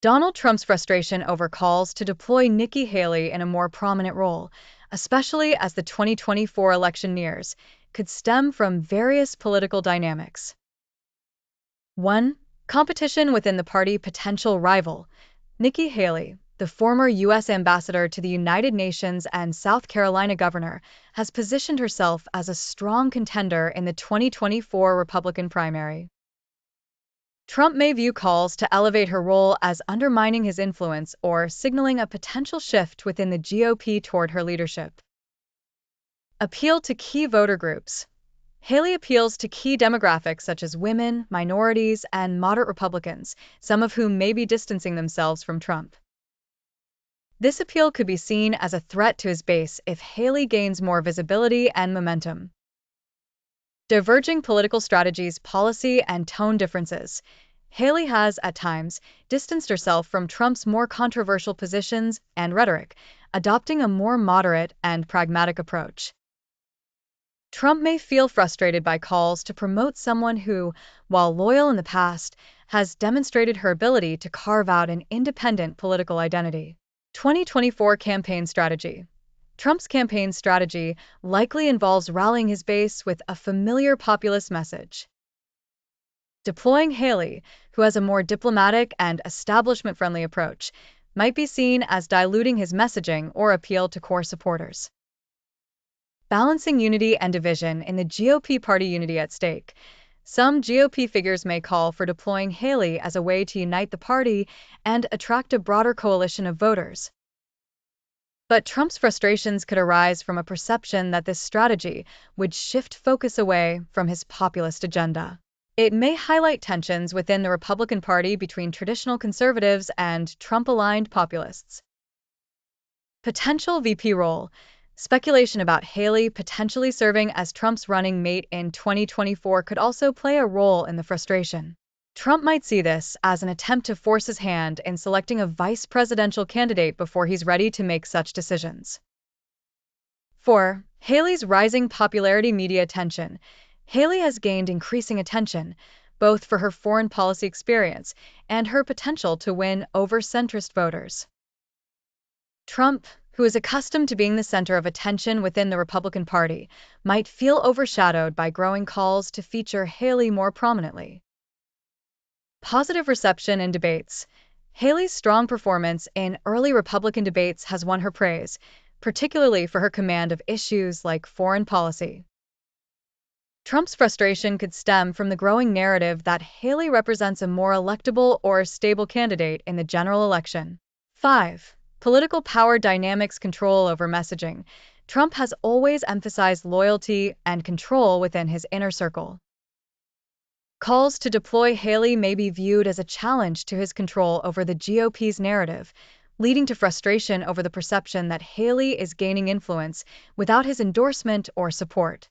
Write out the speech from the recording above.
Donald Trump's frustration over calls to deploy Nikki Haley in a more prominent role, especially as the 2024 election nears, could stem from various political dynamics. 1. Competition within the party. Potential rival. Nikki Haley, the former U.S. ambassador to the United Nations and South Carolina governor, has positioned herself as a strong contender in the 2024 Republican primary. Trump may view calls to elevate her role as undermining his influence or signaling a potential shift within the GOP toward her leadership. Appeal to key voter groups. Haley appeals to key demographics such as women, minorities, and moderate Republicans, some of whom may be distancing themselves from Trump. This appeal could be seen as a threat to his base if Haley gains more visibility and momentum. Diverging political strategies. Policy and tone differences. Haley has, at times, distanced herself from Trump's more controversial positions and rhetoric, adopting a more moderate and pragmatic approach. Trump may feel frustrated by calls to promote someone who, while loyal in the past, has demonstrated her ability to carve out an independent political identity. 2024 campaign strategy. Trump's campaign strategy likely involves rallying his base with a familiar populist message. Deploying Haley, who has a more diplomatic and establishment-friendly approach, might be seen as diluting his messaging or appeal to core supporters. Balancing unity and division in the GOP party. Unity at stake. Some GOP figures may call for deploying Haley as a way to unite the party and attract a broader coalition of voters. But Trump's frustrations could arise from a perception that this strategy would shift focus away from his populist agenda. It may highlight tensions within the Republican Party between traditional conservatives and Trump-aligned populists. Potential VP role. Speculation about Haley potentially serving as Trump's running mate in 2024 could also play a role in the frustration. Trump might see this as an attempt to force his hand in selecting a vice presidential candidate before he's ready to make such decisions. 4. Haley's rising popularity. Media attention. Haley has gained increasing attention, both for her foreign policy experience and her potential to win over centrist voters. Trump, who is accustomed to being the center of attention within the Republican Party, might feel overshadowed by growing calls to feature Haley more prominently. Positive reception in debates. Haley's strong performance in early Republican debates has won her praise, particularly for her command of issues like foreign policy. Trump's frustration could stem from the growing narrative that Haley represents a more electable or stable candidate in the general election. 5. Political power dynamics. Control over messaging. Trump has always emphasized loyalty and control within his inner circle. Calls to deploy Haley may be viewed as a challenge to his control over the GOP's narrative, leading to frustration over the perception that Haley is gaining influence without his endorsement or support.